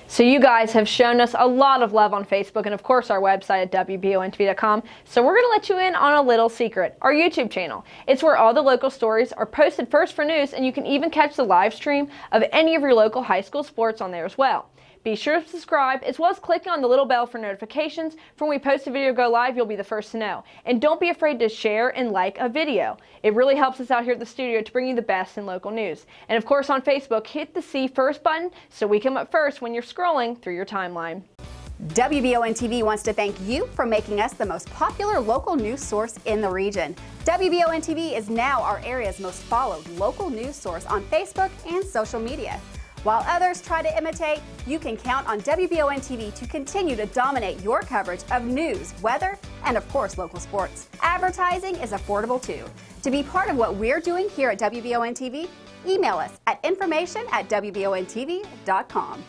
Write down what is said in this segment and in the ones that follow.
So you guys have shown us a lot of love on Facebook and of course our website at WBONTV.com. So we're going to let you in on a little secret, our YouTube channel. It's where all the local stories are posted first for news, and you can even catch the live stream of any of your local high school sports on there as well. Be sure to subscribe, as well as clicking on the little bell for notifications. For when we post a video go live, you'll be the first to know. And don't be afraid to share and like a video. It really helps us out here at the studio to bring you the best in local news. And of course on Facebook, hit the See First button so we come up first when you're scrolling through your timeline. WBON-TV wants to thank you for making us the most popular local news source in the region. WBON-TV is now our area's most followed local news source on Facebook and social media. While others try to imitate, you can count on WBON-TV to continue to dominate your coverage of news, weather, and of course local sports. Advertising is affordable too. To be part of what we're doing here at WBON-TV, email us at information@WBONTV.com.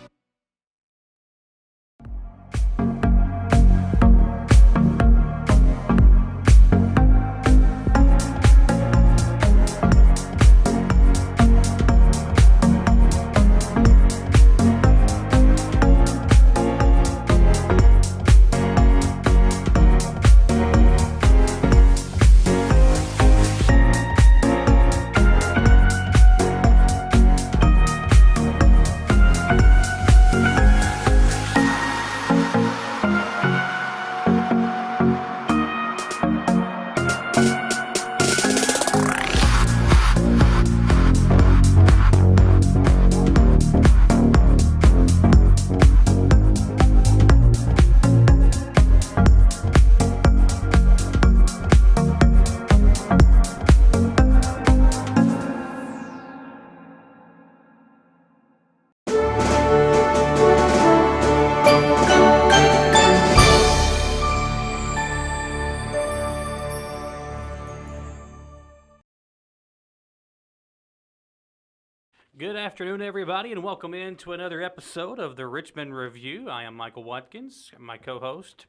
Good afternoon, everybody, and welcome in to another episode of the Richmond Review. I am Michael Watkins, my co-host.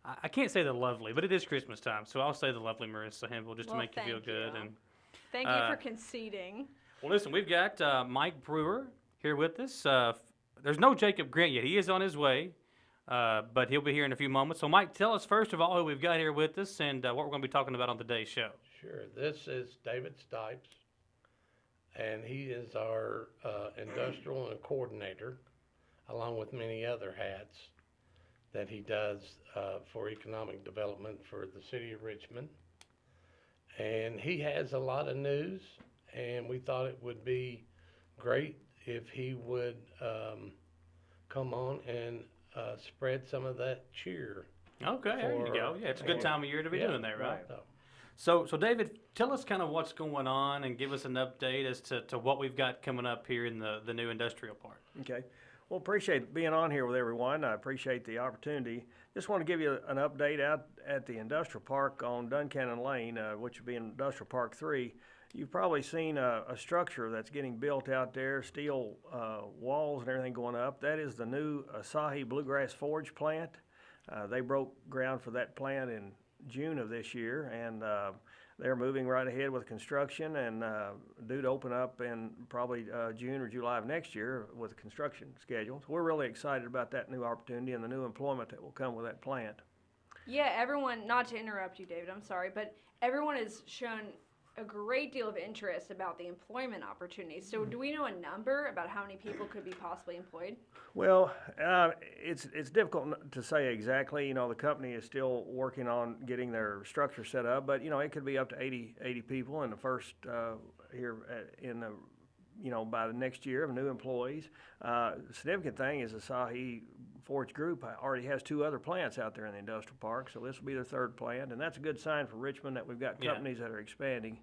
I can't say the lovely, but it is Christmas time, so I'll say the lovely Marissa Hempel just to make you feel good. And thank you for conceding. well, listen, we've got Mike Brewer here with us. There's no Jacob Grant yet. He is on his way, but he'll be here in a few moments. So, Mike, tell us first of all who we've got here with us and what we're going to be talking about on today's show. Sure. This is David Stipes, and he is our industrial and coordinator, along with many other hats that he does for economic development for the city of Richmond. And he has a lot of news, and we thought it would be great if he would come on and spread some of that cheer. Okay, there you go. Yeah, it's a good time of year to be doing that, right? So, So David, tell us kind of what's going on and give us an update as to what we've got coming up here in the new industrial park. Okay. Well, appreciate being on here with everyone. I appreciate the opportunity. Just want to give you an update out at the industrial park on Duncannon Lane, which would be in Industrial Park 3. You've probably seen a structure that's getting built out there, steel walls and everything going up. That is the new Asahi Bluegrass Forge plant. They broke ground for that plant in June of this year, and they're moving right ahead with construction and due to open up in probably June or July of next year with a construction schedule. So we're really excited about that new opportunity and the new employment that will come with that plant. Yeah, everyone, not to interrupt you, David, I'm sorry, but everyone has shown a great deal of interest about the employment opportunities. So do we know a number about how many people could be possibly employed? Well, it's difficult to say exactly. You know, the company is still working on getting their structure set up, but, you know, it could be up to 80 people in the first here in the, you know, by the next year of new employees. The significant thing is Asahi Forge Group already has 2 other plants out there in the industrial park, so this will be their 3rd plant, and that's a good sign for Richmond that we've got companies that are expanding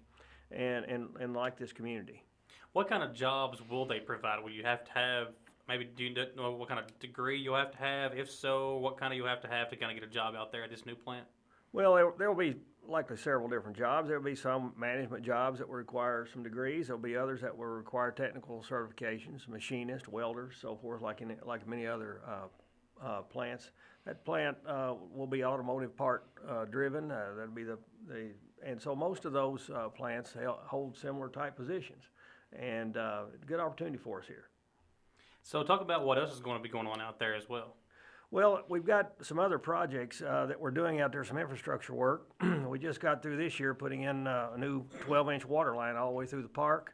and like this community. What kind of jobs will they provide? Will you have to have, maybe do you know what kind of degree you'll have to have? If so, what kind of you have to kind of get a job out there at this new plant? Well, there will be likely several different jobs. There will be some management jobs that will require some degrees. There will be others that will require technical certifications, machinists, welders, so forth, like many other plants. That plant will be automotive part driven. That'll be and so most of those plants hold similar type positions, and good opportunity for us here. So talk about what else is going to be going on out there as well. Well, we've got some other projects that we're doing out there, some infrastructure work. We just got through this year putting in a new 12-inch water line all the way through the park.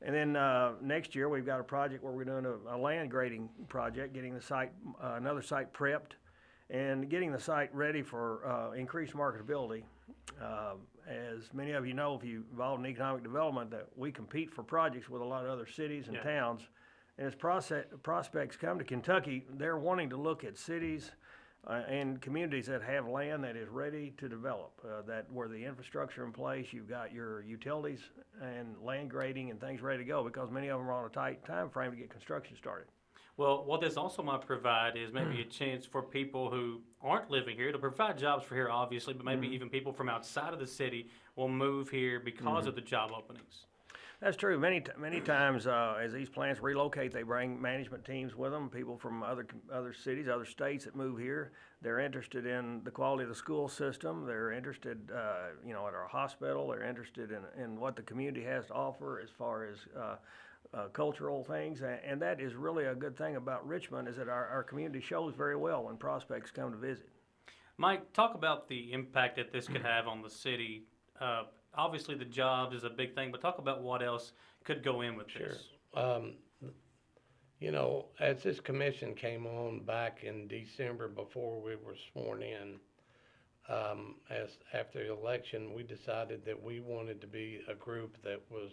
And then next year we've got a project where we're doing a land grading project, getting the site, another site prepped, and getting the site ready for increased marketability. As many of you know, if you're involved in economic development, that we compete for projects with a lot of other cities and towns. And as prospects come to Kentucky, they're wanting to look at cities and communities that have land that is ready to develop, that where the infrastructure in place, you've got your utilities and land grading and things ready to go, because many of them are on a tight time frame to get construction started. Well, what this also might provide is maybe a chance for people who aren't living here to provide jobs for here, obviously, but maybe even people from outside of the city will move here because of the job openings. That's true. Many times, as these plants relocate, they bring management teams with them, people from other cities, other states that move here. They're interested in the quality of the school system. They're interested, at our hospital. They're interested in what the community has to offer as far as cultural things. And that is really a good thing about Richmond, is that our community shows very well when prospects come to visit. Mike, talk about the impact that this could have on the city. Obviously, the jobs is a big thing, but talk about what else could go in with this. As this commission came on back in December before we were sworn in, as after the election, we decided that we wanted to be a group that was,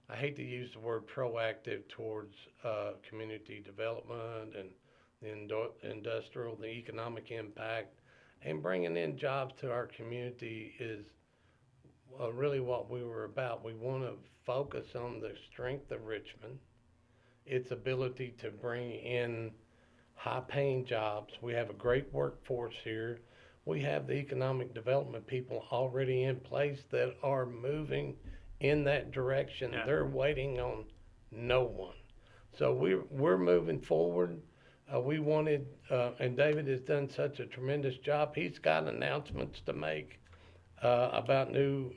I hate to use the word proactive towards community development and the industrial, the economic impact, and bringing in jobs to our community is really what we were about. We want to focus on the strength of Richmond, its ability to bring in high-paying jobs. We have a great workforce here. We have the economic development people already in place that are moving in that direction. Yeah. They're waiting on no one. So we're moving forward. We wanted, and David has done such a tremendous job. He's got announcements to make about new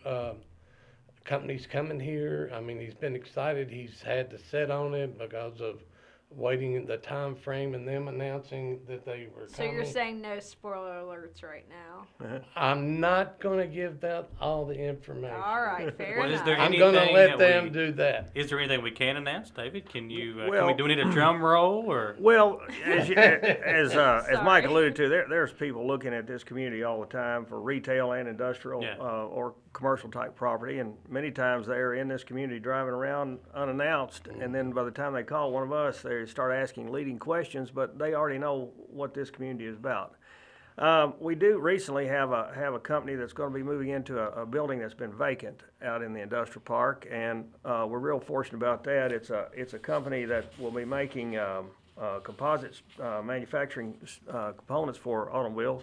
companies coming here. I mean, he's been excited. He's had to sit on it because of waiting in the time frame and them announcing that they were So coming. you're saying no spoiler alerts right now? I'm not going to give that all the information. All right, fair Well, is enough. there I'm going to anything let that them we- do that. Is there anything we can announce, David? Can you? Well- do we need a drum roll or? Well, as Mike Sorry. alluded to, there's people looking at this community all the time for retail and industrial Yeah. or commercial type property, and many times they're in this community driving around unannounced, and then by the time they call one of us, they start asking leading questions, but they already know what this community is about. We do recently have a company that's going to be moving into a building that's been vacant out in the industrial park, and we're real fortunate about that. It's a company that will be making composites manufacturing components for automobiles,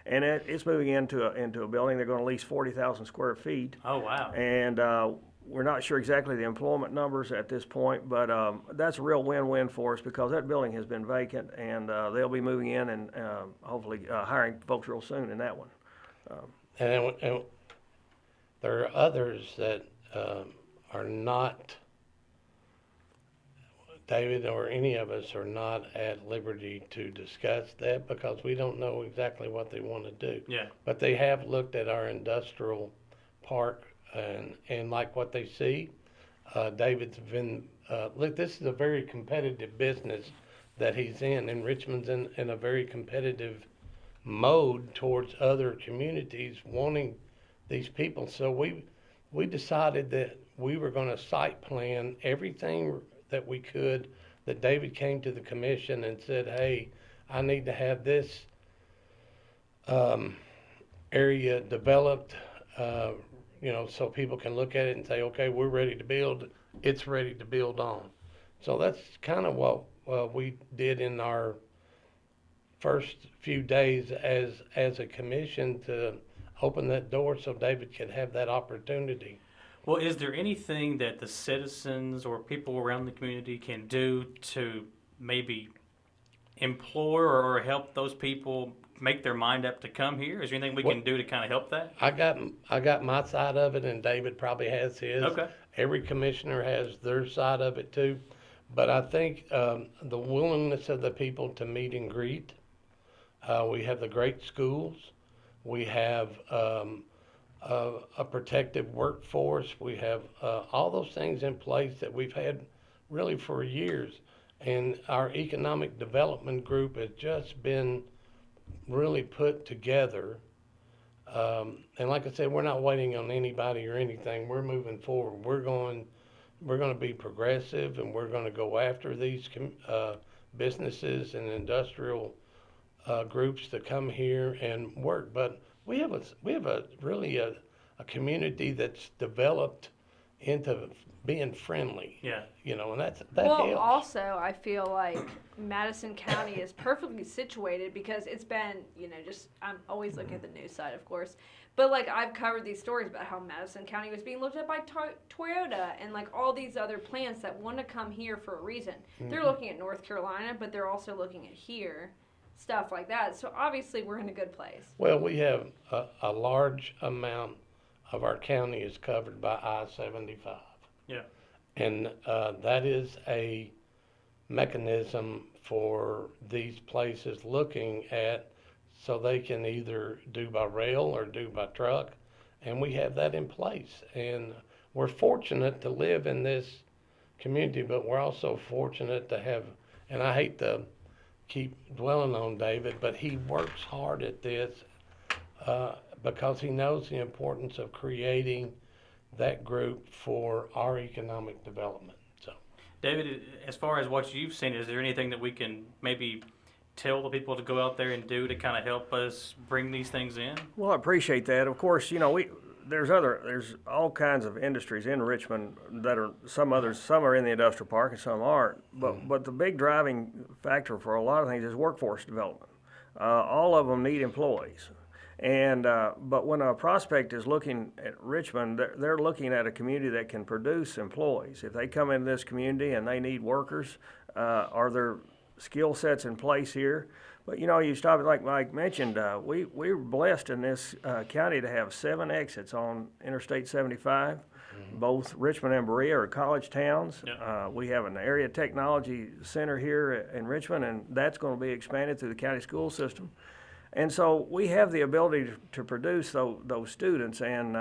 and it's moving into a building. They're going to lease 40,000 square feet. Oh wow! And we're not sure exactly the employment numbers at this point, but that's a real win-win for us because that building has been vacant, and they'll be moving in and hopefully hiring folks real soon in that one. And there are others that are not, David or any of us are not at liberty to discuss that because we don't know exactly what they want to do. Yeah. But they have looked at our industrial park and like what they see. David's been, look, this is a very competitive business that he's in, and Richmond's in a very competitive mode towards other communities wanting these people. So we decided that we were going to site plan everything that we could, that David came to the commission and said, hey, I need to have this area developed, so people can look at it and say, okay, we're ready to build, it's ready to build on. So that's kind of what we did in our first few days as a commission, to open that door so David could have that opportunity. Well, is there anything that the citizens or people around the community can do to maybe implore or help those people make their mind up to come here? Is there anything we can do to kind of help that? I got my side of it, and David probably has his. Okay. Every commissioner has their side of it too. But I think the willingness of the people to meet and greet. We have the great schools. We have a protective workforce. We have all those things in place that we've had really for years. And our economic development group has just been really put together. And like I said, we're not waiting on anybody or anything. We're moving forward. We're going to be progressive, and we're going to go after these businesses and industrial groups that come here and work. But we have a really a community that's developed into being friendly. Yeah. You know, and that Well, helps. also, I feel like Madison County is perfectly situated because it's been, just, I'm always looking at the news side, of course, but like I've covered these stories about how Madison County was being looked at by Toyota and like all these other plants that want to come here for a reason. They're looking at North Carolina, but they're also looking at here, stuff like that. So obviously we're in a good place. Well, we have a large amount of our county is covered by I-75. Yeah. And that is a mechanism for these places looking at so they can either do by rail or do by truck. And we have that in place. And we're fortunate to live in this community, but we're also fortunate to have, and I hate to keep dwelling on David, but he works hard at this because he knows the importance of creating that group for our economic development. So, David, as far as what you've seen, is there anything that we can maybe tell the people to go out there and do to kind of help us bring these things in? Well, I appreciate that. Of course, there's all kinds of industries in Richmond that are some are in the industrial park and some aren't. But the big driving factor for a lot of things is workforce development. All of them need employees. And but when a prospect is looking at Richmond, they're looking at a community that can produce employees. If they come into this community and they need workers, are there skill sets in place here? But you stop it, like Mike mentioned, we're blessed in this county to have 7 exits on Interstate 75. Both Richmond and Berea are college towns. Yeah. We have an area technology center here in Richmond, and that's going to be expanded through the county school system. And so we have the ability to produce those students and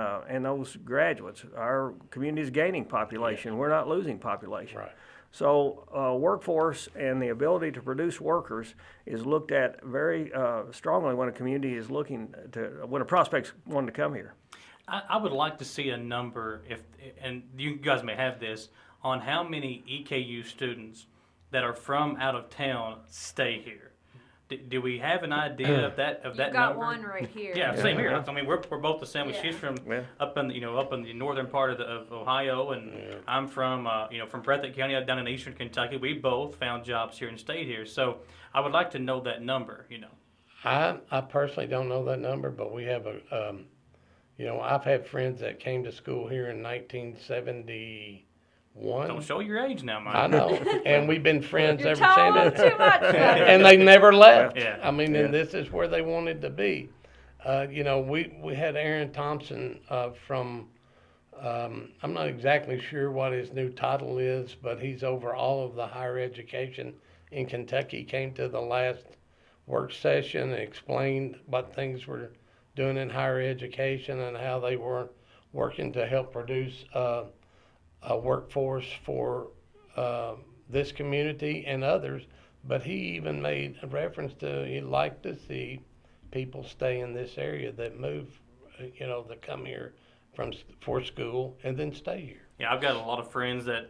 those graduates. Our community is gaining population. We're not losing population. right. So workforce and the ability to produce workers is looked at very strongly when a community is when a prospect's wanting to come here. I would like to see a number, and you guys may have this, on how many EKU students that are from out of town stay here. Do we have an idea of that You've that got number? one right here. Yeah, same here. I mean, we're both the same. Yeah. She's from Yeah. up in the northern part of Ohio, and I'm from from Breathitt County, down in eastern Kentucky. We both found jobs here and stayed here. So I would like to know that number. I personally don't know that number, but we have I've had friends that came to school here in 1971. Don't show your age now, Mike. I know, and we've been friends You're ever telling them since. too much. And they never left. Yeah. I mean, and this is where they wanted to be. We had Aaron Thompson from, I'm not exactly sure what his new title is, but he's over all of the higher education in Kentucky. He came to the last work session and explained what things were doing in higher education and how they were working to help produce a workforce for this community and others, but he even made a reference to he'd like to see people stay in this area that move, that come here for school and then stay here. Yeah, I've got a lot of friends that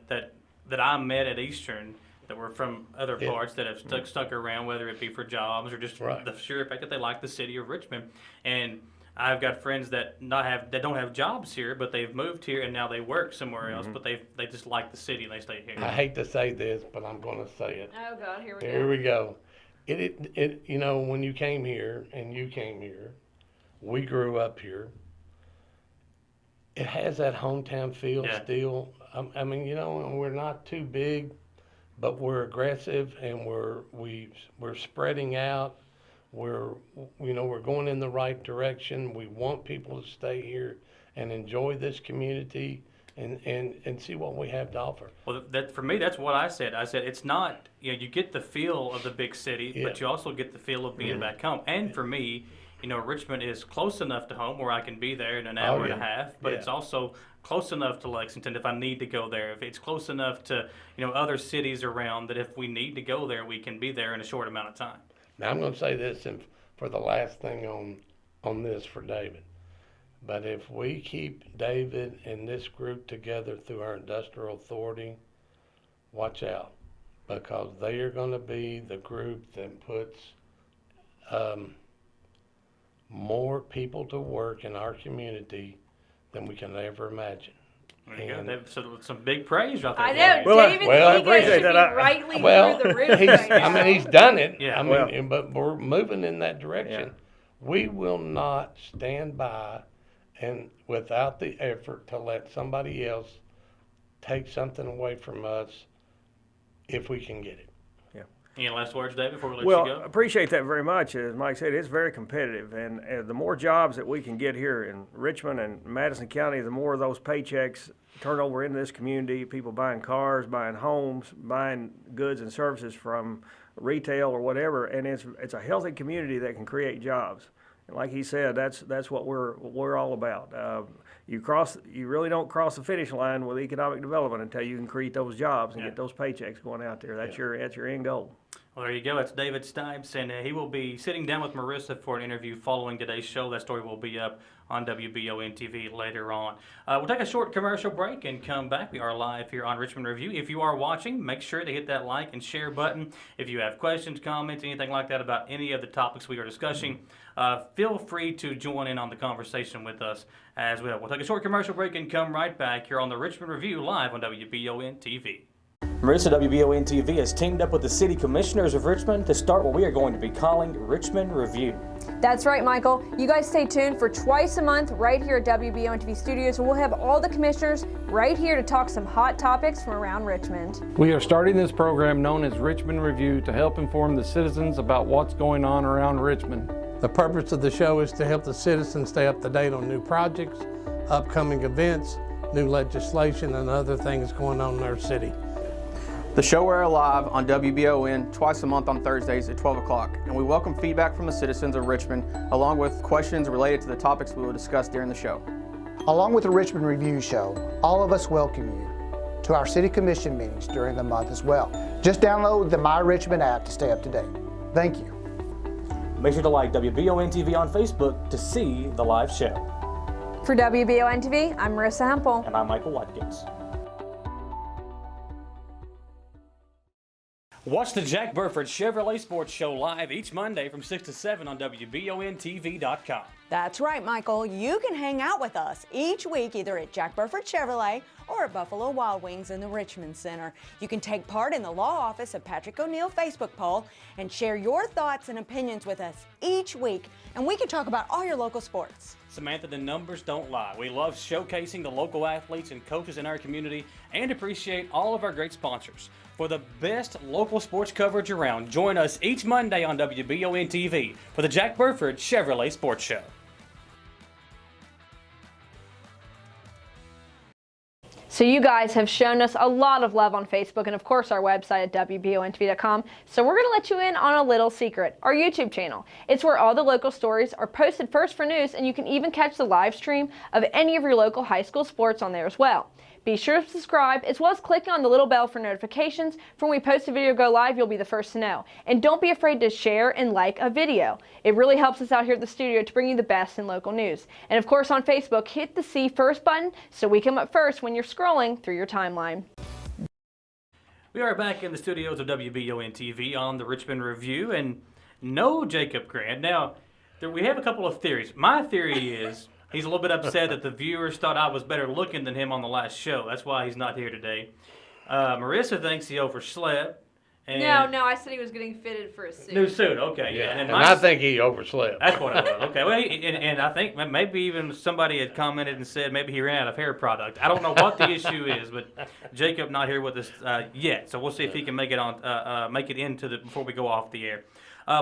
I met at Eastern that were from other parts that have stuck around, whether it be for jobs or just Right. the sheer fact that they like the city of Richmond. And I've got friends that don't have jobs here, but they've moved here and now they work somewhere else, but they just like the city and they stay here. I hate to say this, but I'm going to say it. Oh God, here we go. Here we go. When you came here and you came here, we grew up here. It has that hometown feel Yeah. still. I mean, we're not too big, but we're aggressive and we're spreading out. We're going in the right direction. We want people to stay here and enjoy this community. and see what we have to offer. Well, that for me, that's what I said. I said it's not, you get the feel of the big city, Yeah. but you also get the feel of being back home. And for me, Richmond is close enough to home where I can be there in an hour and a half, but it's also close enough to Lexington if I need to go there. If it's close enough to, other cities around that if we need to go there, we can be there in a short amount of time. Now, I'm going to say this for the last thing on this for David. But if we keep David and this group together through our industrial authority, watch out, because they are going to be the group that puts more people to work in our community than we can ever imagine. There you go. That's some big praise right there. I know, Well, David I Seago appreciate should be that. rightly Well, through the roof right now. he's done it. Yeah. But we're moving in that direction. Yeah. We will not stand by and without the effort to let somebody else take something away from us if we can get it. Any last words, David, before we let Well, you go? appreciate that very much. As Mike said, it's very competitive, and the more jobs that we can get here in Richmond and Madison County, the more of those paychecks turn over into this community. People buying cars, buying homes, buying goods and services from retail or whatever, and it's a healthy community that can create jobs. And like he said, that's what we're all about. You really don't cross the finish line with economic development until you can create those jobs and get those paychecks going out there. That's your end goal. Well, there you go. That's David Stipes, and he will be sitting down with Marissa for an interview following today's show. That story will be up on WBON TV later on. We'll take a short commercial break and come back. We are live here on Richmond Review. If you are watching, make sure to hit that like and share button. If you have questions, comments, anything like that about any of the topics we are discussing, feel free to join in on the conversation with us as well. We'll take a short commercial break and come right back here on the Richmond Review live on WBON TV. Marissa, WBON TV has teamed up with the City Commissioners of Richmond to start what we are going to be calling Richmond Review. That's right, Michael. You guys stay tuned for twice a month right here at WBON TV Studios. We'll have all the commissioners right here to talk some hot topics from around Richmond. We are starting this program known as Richmond Review to help inform the citizens about what's going on around Richmond. The purpose of the show is to help the citizens stay up to date on new projects, upcoming events, new legislation, and other things going on in our city. The show will air live on WBON twice a month on Thursdays at 12 o'clock, and we welcome feedback from the citizens of Richmond, along with questions related to the topics we will discuss during the show. Along with the Richmond Review Show, all of us welcome you to our City Commission meetings during the month as well. Just download the My Richmond app to stay up to date. Thank you. Make sure to like WBON TV on Facebook to see the live show. For WBON TV, I'm Marissa Hempel. And I'm Michael Watkins. Watch the Jack Burford Chevrolet Sports Show live each Monday from 6 to 7 on WBONTV.com. That's right, Michael. You can hang out with us each week either at Jack Burford Chevrolet or at Buffalo Wild Wings in the Richmond Center. You can take part in the Law Office of Patrick O'Neill Facebook poll and share your thoughts and opinions with us each week, and we can talk about all your local sports. Samantha, the numbers don't lie. We love showcasing the local athletes and coaches in our community and appreciate all of our great sponsors. For the best local sports coverage around, join us each Monday on WBON TV for the Jack Burford Chevrolet Sports Show. So you guys have shown us a lot of love on Facebook and of course our website at WBONTV.com. So we're going to let you in on a little secret, our YouTube channel. It's where all the local stories are posted first for news, and you can even catch the live stream of any of your local high school sports on there as well. Be sure to subscribe as well as clicking on the little bell for notifications. For when we post a video go live, you'll be the first to know. And don't be afraid to share and like a video. It really helps us out here at the studio to bring you the best in local news. And of course on Facebook, hit the See First button so we come up first when you're scrolling through your timeline. We are back in the studios of WBON TV on the Richmond Review, and no Jacob Grant. Now, we have a couple of theories. My theory is he's a little bit upset that the viewers thought I was better looking than him on the last show. That's why he's not here today. Marissa thinks he overslept. And No, I said he was getting fitted for a suit. New suit, okay. Yeah. And I think he overslept. That's what it was. Okay, well, and I think maybe even somebody had commented and said maybe he ran out of hair product. I don't know what the issue is, but Jacob not here with us yet, so we'll see if he can make it into before we go off the air.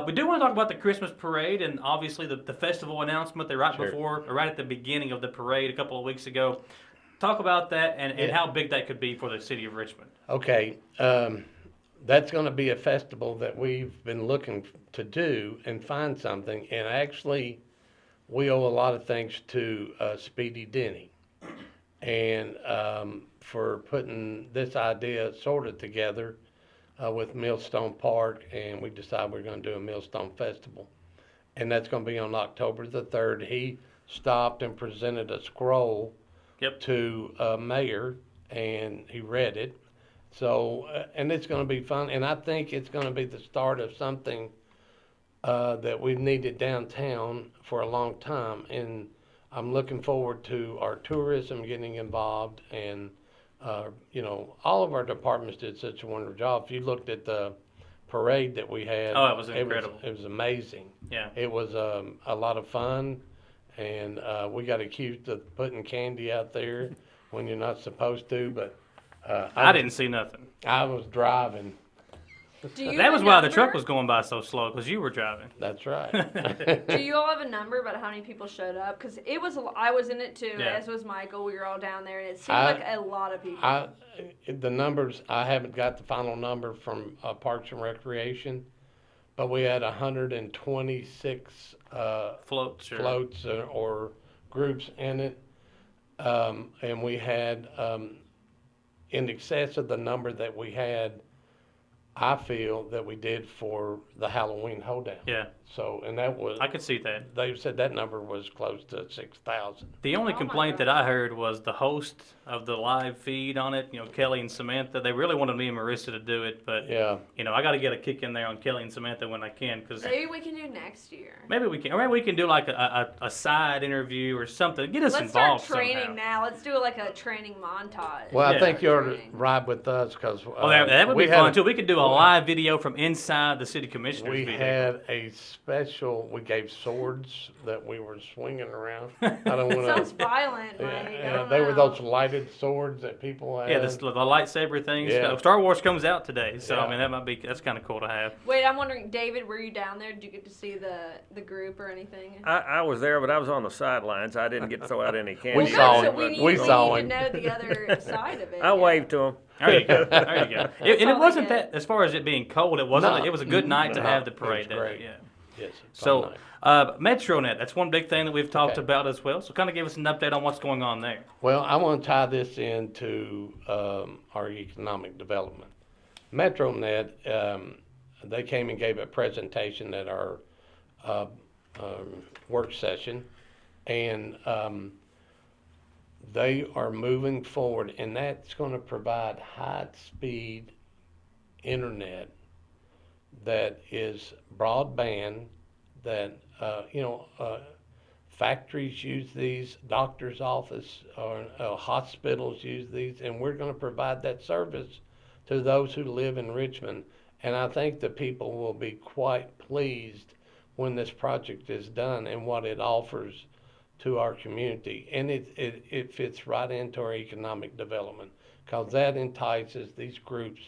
We do want to talk about the Christmas parade and obviously the festival announcement right at the beginning of the parade a couple of weeks ago. talk about that and how big that could be for the city of Richmond. Okay, that's going to be a festival that we've been looking to do and find something. And actually, we owe a lot of thanks to Speedy Denny and for putting this idea sort of together with Millstone Park. And we decided we're going to do a Millstone Festival. And that's going to be on October the 3rd. He stopped and presented a scroll to mayor, and he read it. So, and it's going to be fun, and I think it's going to be the start of something that we've needed downtown for a long time, and I'm looking forward to our tourism getting involved, and you know, all of our departments did such a wonderful job. If you looked at the parade that we had, oh, it was incredible. It was amazing. Yeah, it was a lot of fun, and we got accused of putting candy out there when you're not supposed to, but. I didn't see nothing. I was driving. That was why the truck was going by so slow, because you were driving. That's right. Do you all have a number about how many people showed up? Because I was in it too, as was Michael. We were all down there, and it seemed like a lot of people. The numbers, I haven't got the final number from Parks and Recreation, but we had 126 floats or groups in it, and we had. In excess of the number that we had, I feel that we did for the Halloween hoedown. Yeah. So, and that was. I could see that. They said that number was close to 6,000. The only complaint that I heard was the host of the live feed on it, you know, Kelly and Samantha. They really wanted me and Marissa to do it, but, you know, I got to get a kick in there on Kelly and Samantha when I can. Cause maybe we can do next year. Maybe we can. Or maybe we can do like a side interview or something. Get us involved Let's start training somehow. now. Let's do like a training montage. Well, I think you ought to ride with us because. Well, that would be fun, too. We could do a live video from inside the city commissioner's We meeting. had a special, we gave swords that we were swinging around. I don't want to. Sounds violent, Mike. They were those lighted swords that people had. Yeah, the lightsaber things. Yeah. Star Wars comes out today, so I mean that's kind of cool to have. Wait, I'm wondering, David, were you down there? Did you get to see the group or anything? I was there, but I was on the sidelines. I didn't get to throw out any candy. We saw him. We saw need him. to know the other side of it. I waved to him. There you go. There you go. And it wasn't that, as far as it being cold, it wasn't. No. It was a good night to have the parade. It was great. Yeah. Yes. So, MetroNet, that's one big thing that we've talked about as well. So kind of give us an update on what's going on there. Well, I want to tie this into our economic development. MetroNet, they came and gave a presentation at our work session, and they are moving forward, and that's going to provide high-speed internet that is broadband, that, factories use these, doctor's office or hospitals use these, and we're going to provide that service to those who live in Richmond. And I think the people will be quite pleased when this project is done and what it offers to our community. And it fits right into our economic development, because that entices these groups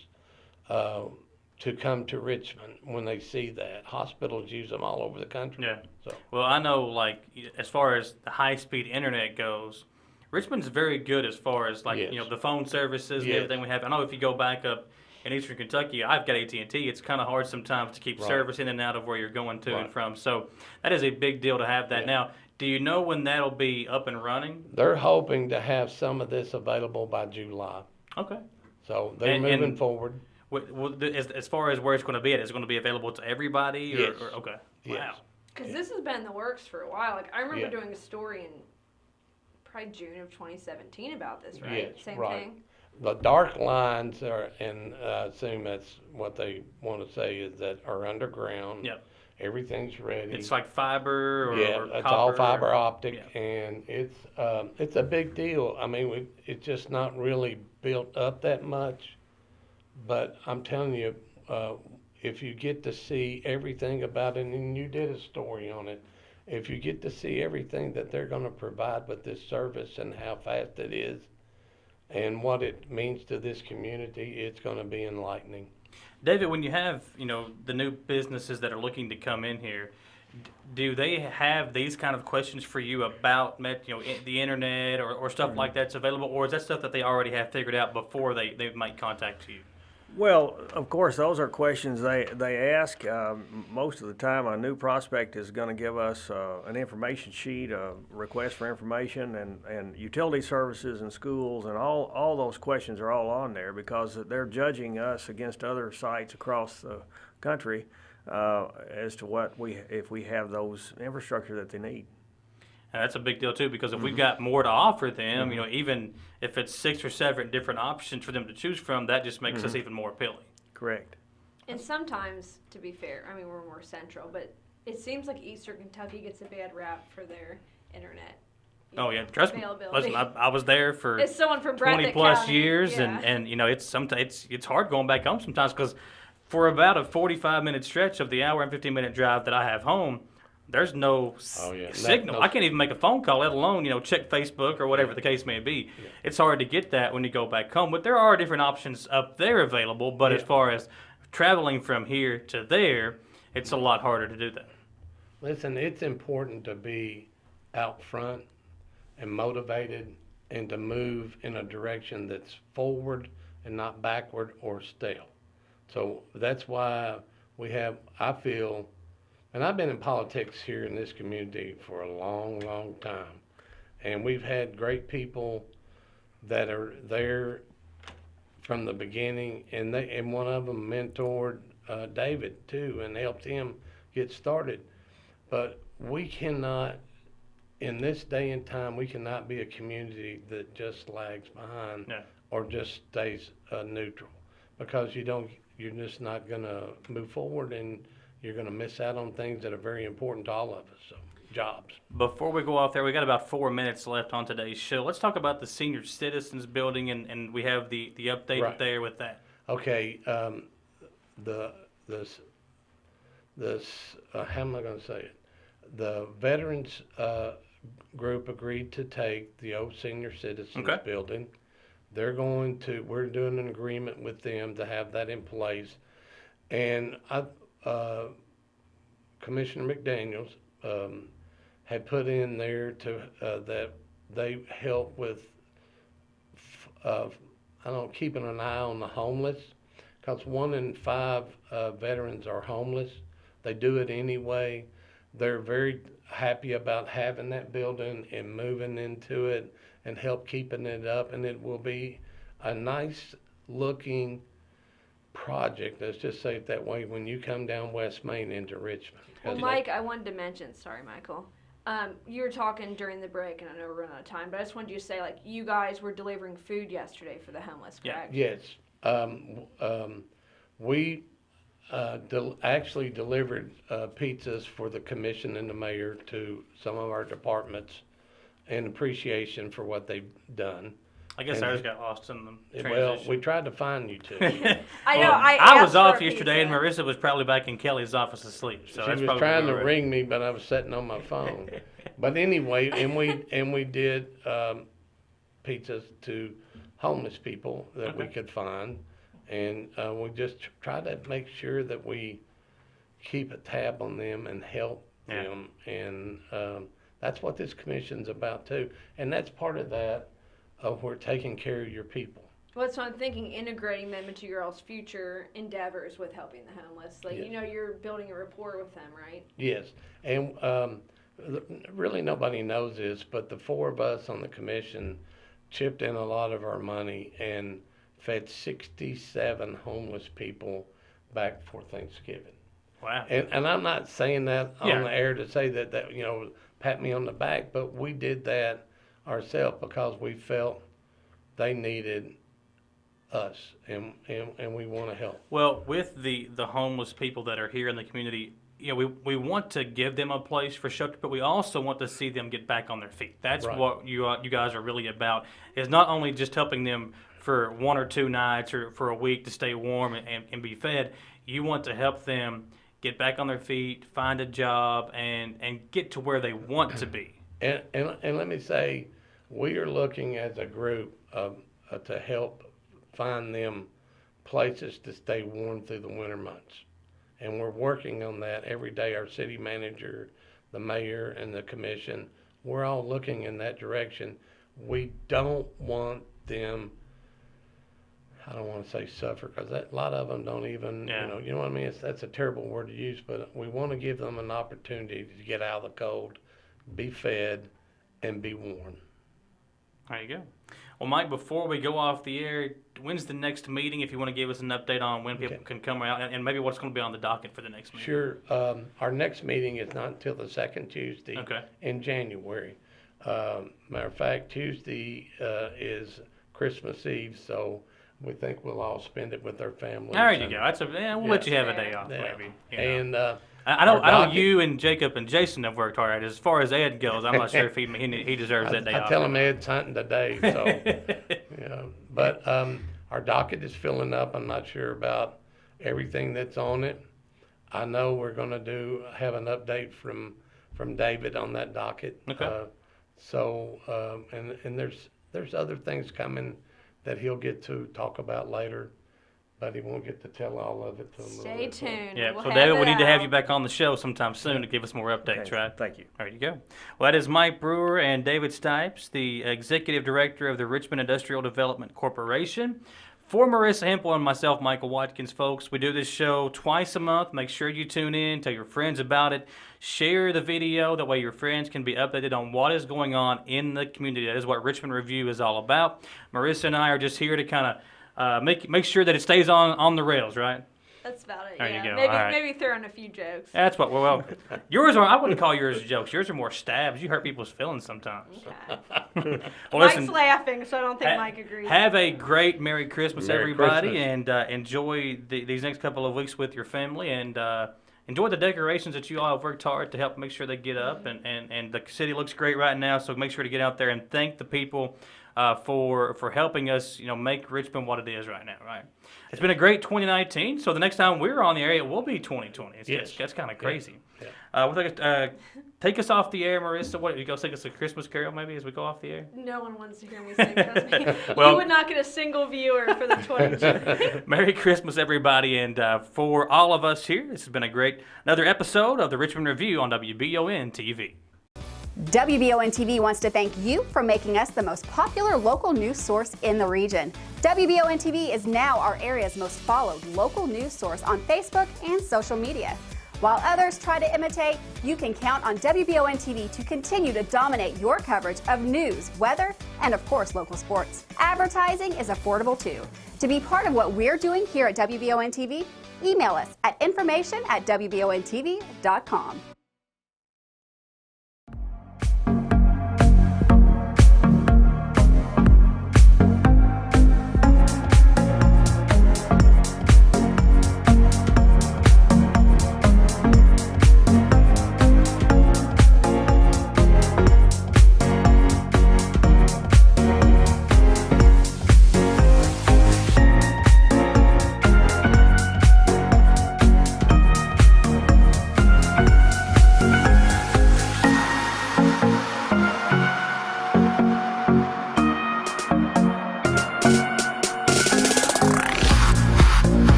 to come to Richmond when they see that. Hospitals use them all over the country. Yeah. So. Well, I know, like, as far as the high-speed internet goes, Richmond's very good as far as, like, the phone services and everything we have. I know if you go back up in Eastern Kentucky, I've got AT&T. It's kind of hard sometimes to keep service in and out of where you're going to and from. So that is a big deal to have that. Now, do you know when that'll be up and running? They're hoping to have some of this available by July. Okay. So they're moving forward. As far as where it's going to be at, is it going to be available to everybody? Yes. Okay. Yes. Wow. Because this has been in the works for a while. Like, I remember doing a story in probably June of 2017 about this, right? Yes, Same right. thing? The dark lines are, and I assume that's what they want to say, is that are underground. Yep. Everything's ready. It's like fiber or it's copper all fiber optic, yeah. and it's a big deal. I mean, it's just not really built up that much, but I'm telling you, if you get to see everything about it, and you did a story on it, if you get to see everything that they're going to provide with this service and how fast it is and what it means to this community, it's going to be enlightening. David, when you have, the new businesses that are looking to come in here, Do they have these kind of questions for you about the internet or stuff like that's available, or is that stuff that they already have figured out before they make contact to you? Well, of course, those are questions they ask. Most of the time, a new prospect is going to give us an information sheet, a request for information, and utility services and schools, and all those questions are all on there because they're judging us against other sites across the country as to if we have those infrastructure that they need. And that's a big deal too, because if we've got more to offer them, even if it's 6 or 7 different options for them to choose from, that just makes us even more appealing. Correct. And sometimes, to be fair, I mean, we're more central, but it seems like Eastern Kentucky gets a bad rap for their internet. Oh yeah, trust me. Listen, I was there for As someone from 20 Bradford plus County, years, yeah. and it's hard going back home sometimes because for about a 45-minute stretch of the hour and 15-minute drive that I have home, there's no signal. I can't even make a phone call, let alone check Facebook or whatever the case may be. Yeah. It's hard to get that when you go back home, but there are different options up there available. But as far as traveling from here to there, it's a lot harder to do that. Listen, it's important to be out front and motivated and to move in a direction that's forward and not backward or stale. So that's why I feel, and I've been in politics here in this community for a long, long time, and we've had great people that are there from the beginning, and one of them mentored David too and helped him get started. But we cannot, in this day and time, we cannot be a community that just lags behind or just stays neutral, because you're just not going to move forward, and you're going to miss out on things that are very important to all of us. So, jobs. Before we go off there, we got about 4 minutes left on today's show. Let's talk about the Senior Citizens Building, and we have the update there with that. Okay, how am I going to say it? The veterans group agreed to take the old Senior Citizens Building. We're doing an agreement with them to have that in place. And Commissioner McDaniels had put in there that they help with, keeping an eye on the homeless, because 1 in 5 veterans are homeless. They do it anyway. They're very happy about having that building and moving into it and help keeping it up, and it will be a nice looking project, let's just say it that way, when you come down West Main into Richmond. Well, Mike, I wanted to mention, sorry, Michael, you were talking during the break, and I know we're running out of time, but I just wanted you to say, you guys were delivering food yesterday for the homeless, correct? Yes. We actually delivered pizzas for the commission and the mayor to some of our departments in appreciation for what they've done. I guess ours got lost in the transition. Well, we tried to find you two. I know. I was off yesterday, and Marissa was probably back in Kelly's office asleep. So she was trying to ring me, but I was sitting on my phone. But anyway, and we did pizzas to homeless people that we could find, and we just try to make sure that we keep a tab on them and help them, and that's what this commission's about too. And that's part of that. We're taking care of your people. Well, that's what I'm thinking, integrating them into your all's future endeavors with helping the homeless. You're building a rapport with them, right? Yes. And really nobody knows this, but the 4 of us on the commission chipped in a lot of our money and fed 67 homeless people back for Thanksgiving. Wow. And I'm not saying that on the air to say that pat me on the back, but we did that ourselves because we felt they needed us, and we want to help. Well, with the homeless people that are here in the community, we want to give them a place for shelter, but we also want to see them get back on their feet. That's what you guys are really about, is not only just helping them for 1 or 2 nights or for a week to stay warm and be fed. You want to help them get back on their feet, find a job, and get to where they want to be. And let me say, we are looking as a group to help find them places to stay warm through the winter months. and we're working on that every day. Our city manager, the mayor, and the commission, we're all looking in that direction. We don't want them, I don't want to say suffer, because a lot of them don't even, you know what I mean? That's a terrible word to use, but we want to give them an opportunity to get out of the cold, be fed, and be warm. There you go. Well, Mike, before we go off the air, when's the next meeting, if you want to give us an update on when people can come out, and maybe what's going to be on the docket for the next meeting? Sure. Our next meeting is not until the second Tuesday in January. Matter of fact, Tuesday is Christmas Eve, so we think we'll all spend it with our families. There you go. We'll let you have a day off, maybe. And I know you and Jacob and Jason have worked hard. As far as Ed goes, I'm not sure if he deserves that day off. I tell him Ed's hunting today, so But our docket is filling up. I'm not sure about everything that's on it. I know we're going to have an update from David on that docket. Okay. And there's other things coming that he'll get to talk about later, but he won't get to tell all of it to him. Stay tuned. Yeah, we'll so David, we need to have out. you back on the show sometime soon to give us more updates, right? Thank you. There you go. Well, that is Mike Brewer and David Stipes, the Executive Director of the Richmond Industrial Development Corporation. For Marissa Hempel and myself, Michael Watkins, folks, we do this show twice a month. Make sure you tune in, tell your friends about it, share the video. That way your friends can be updated on what is going on in the community. That is what Richmond Review is all about. Marissa and I are just here to kind of make sure that it stays on the rails, right? That's about it. There you go. Maybe throw in a few jokes. That's what. Well, yours are. I wouldn't call yours jokes. Yours are more stabs. You hurt people's feelings sometimes. Okay. Well, Mike's listen, laughing, so I don't think Mike agrees. Have a great Merry Christmas, Merry everybody, Christmas. and enjoy these next couple of weeks with your family, and enjoy the decorations that you all have worked hard to help make sure they get up, and the city looks great right now. So make sure to get out there and thank the people for helping us, make Richmond what it is right now. Right. It's been a great 2019. So the next time we're on the air, it will be 2020. That's kind of crazy. Yeah. Take us off the air, Marissa. What, you go sing us a Christmas carol maybe as we go off the air? No one wants to hear me sing. Trust me. Well, you would not get a single viewer for the 2020. Merry Christmas, everybody, and for all of us here, this has been another episode of the Richmond Review on WBON TV. WBON TV wants to thank you for making us the most popular local news source in the region. WBON TV is now our area's most followed local news source on Facebook and social media. While others try to imitate, you can count on WBON TV to continue to dominate your coverage of news, weather, and of course local sports. Advertising is affordable too. To be part of what we're doing here at WBON TV, email us at information@wbontv.com.